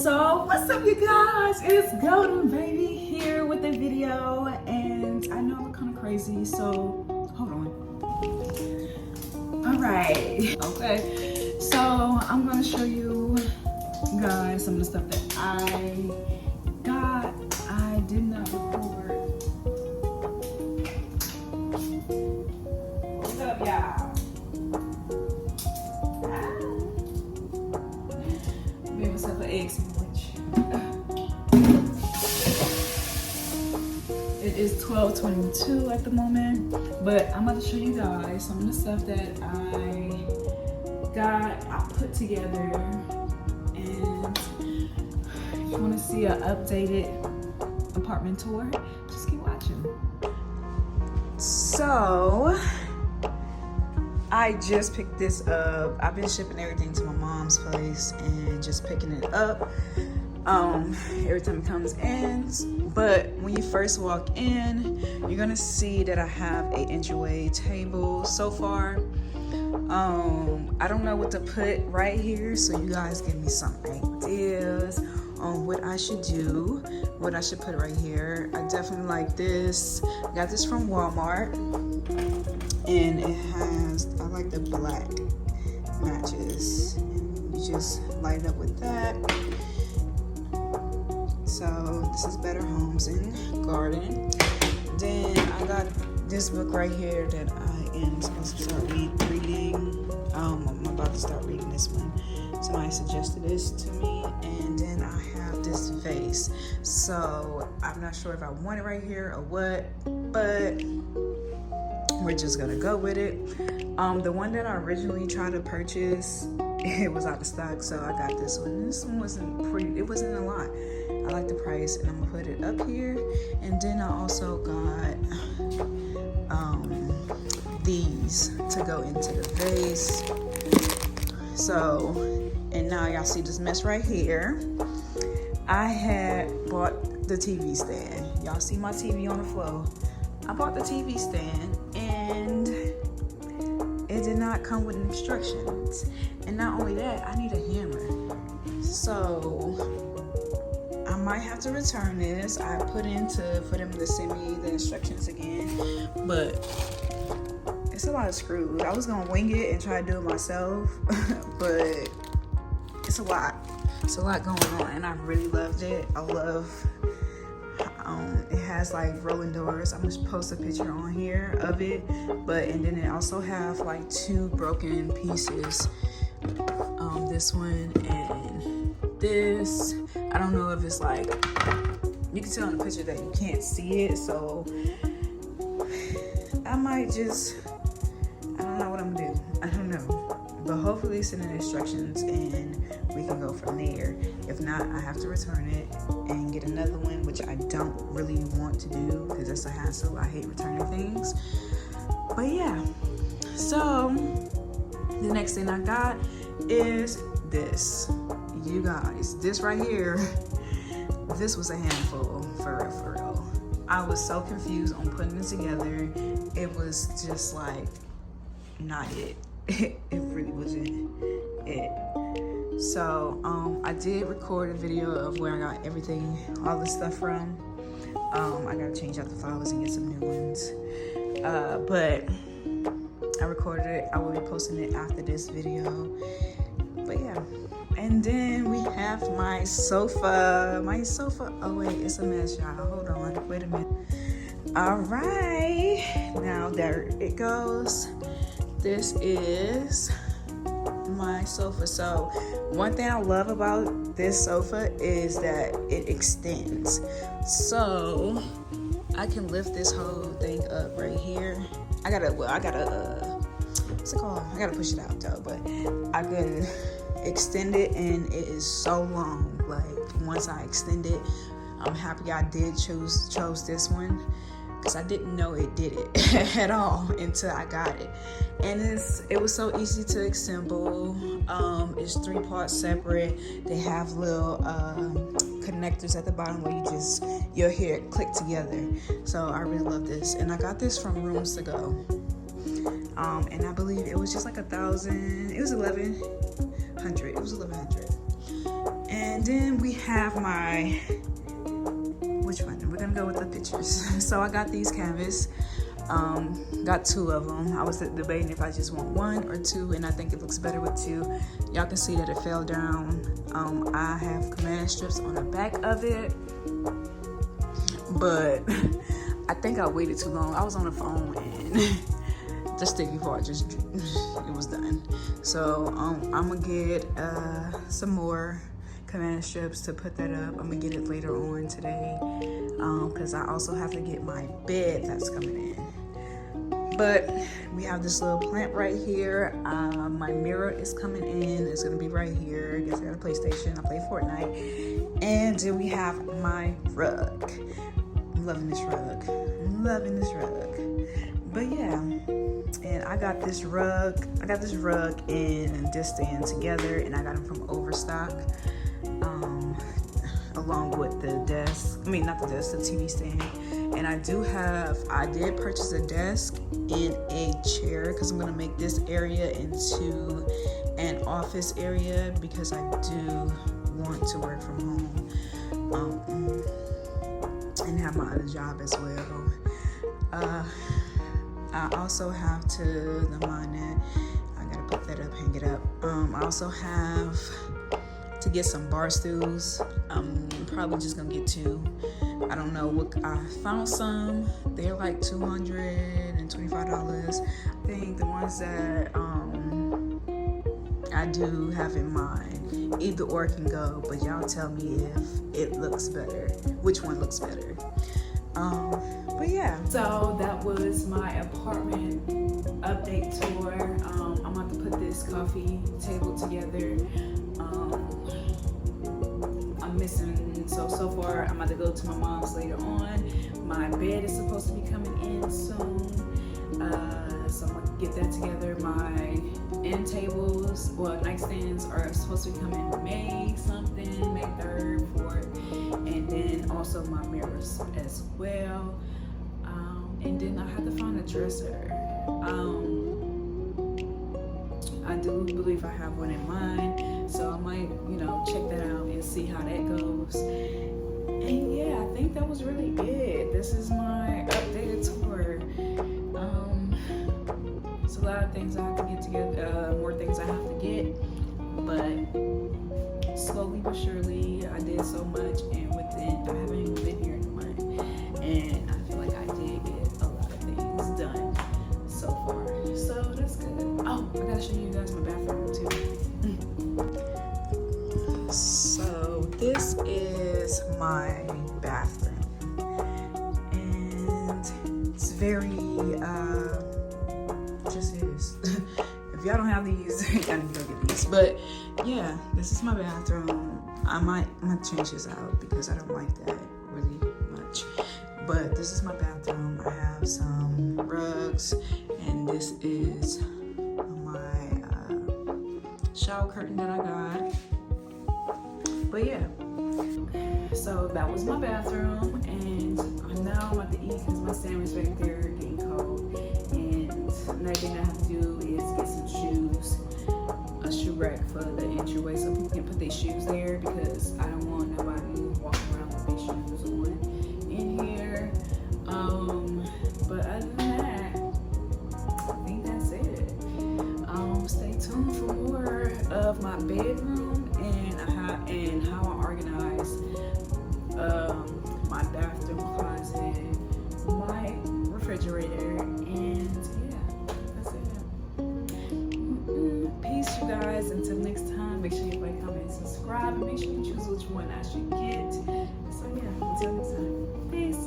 So what's up, you guys? It's Golden Baby here with a video, and I know I look kind of crazy, so hold on. All right, okay. So I'm gonna show you guys some of the stuff that I got. I did not record. What's up, y'all? Made myself an egg sandwich. It is 12:22 at the moment, but I'm about to show you guys some of the stuff that I put together. And if you want to see an updated apartment tour, just keep watching. So I just picked this up. I've been shipping everything to my mom's place and just picking it up every time it comes in. But when you first walk in, you're gonna see that I have a entryway table so far. I don't know what to put right here, so you guys give me some ideas on what I should do, what I should put right here. I definitely like this. I got this from Walmart, and it has, I like the black matches. And you just light it up with that. So this is Better Homes and Garden. Then I got this book right here that I am supposed to start reading. I'm about to start reading this one. Somebody suggested this to me. And then I have this vase. So I'm not sure if I want it right here or what, but we're just gonna go with it. The one that I originally tried to purchase, it was out of stock, so I got this one. This one it wasn't a lot. I like the price, and I'm gonna put it up here. And then I also got these to go into the vase. So, and now y'all see this mess right here. I had bought the TV stand. Y'all see my TV on the floor. I bought the TV stand, and it did not come with instructions. And not only that, I need a hammer. So I might have to return this. I put in for them to send me the instructions again, but it's a lot of screws. I was gonna wing it and try to do it myself, but it's a lot. It's a lot going on, and I really loved it. I love it has like rolling doors. I'm gonna post a picture on here of it, and then it also have like two broken pieces. This one and this. I don't know if it's like, you can tell in the picture that you can't see it, so I might just, I don't know what I'm gonna do. I don't know, but hopefully send the instructions and we can go from there. If not, I have to return it and get another one, which I don't really want to do because it's a hassle. I hate returning things. But yeah, so the next thing I got is this. You guys, this right here, this was a handful, for real. I was so confused on putting it together. It was just like not it. It really wasn't it. So I did record a video of where I got everything, all this stuff from. I gotta change out the flowers and get some new ones. But I recorded it. I will be posting it after this video. But yeah. And then we have my sofa. Oh wait, it's a mess, y'all. Hold on, wait a minute. All right, now there it goes. This is my sofa. So one thing I love about this sofa is that it extends. So I can lift this whole thing up right here. I gotta what's it called? I gotta push it out though, but I can extend it, and it is so long. Like once I extend it, I'm happy I did chose this one, because I didn't know it did it at all until I got it. And it was so easy to assemble. It's 3 parts separate. They have little connectors at the bottom where you'll hear it click together. So I really love this, and I got this from Rooms to Go. And I believe it was just like $1,000. It was $1,100. And then we have my, which one? We're gonna go with the pictures. So I got these canvas, got 2 of them. I was debating if I just want 1 or 2, and I think it looks better with 2. Y'all can see that it fell down. I have command strips on the back of it, but I think I waited too long. I was on the phone and the sticky part it was done. So I'm gonna get some more command strips to put that up. I'm gonna get it later on today, because I also have to get my bed that's coming in. But we have this little plant right here. My mirror is coming in. It's gonna be right here. I guess I got a PlayStation. I play Fortnite. And then we have my rug. I'm loving this rug. But yeah, and I got this rug and this stand together, and I got them from Overstock, along with the desk. I mean, not the desk, the TV stand. And I did purchase a desk and a chair, because I'm gonna make this area into an office area, because I do want to work from home, and have my other job as well. I also have to, never mind that, I gotta put that up, hang it up. I also have to get some bar stools. I'm probably just gonna get 2. I don't know what, I found some, they're like $225. I think the ones that I do have in mind, either or can go, but y'all tell me if it looks better, which one looks better. But yeah, so that was my apartment update tour. I'm about to put this coffee table together. I'm missing, so far I'm about to go to my mom's later on. My bed is supposed to be coming in soon, so I'm gonna get that together. My end tables, nightstands, are supposed to be coming May 3rd, 4th, and then also my mirrors as well. And then I have to find a dresser. I do believe I have one in mind, so I might, check that out and see how that goes. And yeah, I think that was really it. This is my updated tour. It's a lot of things I have to get together, more things I have to get, but slowly but surely, I did so much, and I haven't even been here in a month, and I feel like I did get a lot of things done so far, so that's good. Oh, I gotta show you guys my bathroom too. So this is my bathroom, and it's very, just is. If y'all don't have these, you gotta go get these. But yeah, this is my bathroom. I might change this out because I don't like that really much. But this is my bathroom. I have some rugs, and this is my shower curtain that I got. But yeah, so that was my bathroom, and now I'm about to eat because my sandwich right there getting cold. And another thing I have to do is get some shoes, a shoe rack for the entryway so people can put their shoes there, because I don't want nobody walking around with their shoes on in here. But other than that, I think that's it. Stay tuned for more of my bedroom and how I organize my bathroom closet, my refrigerator, and yeah, that's it. Peace, you guys. Until next time, make sure you like, comment, and subscribe, and make sure you choose which one I should get. So yeah, until next time, peace.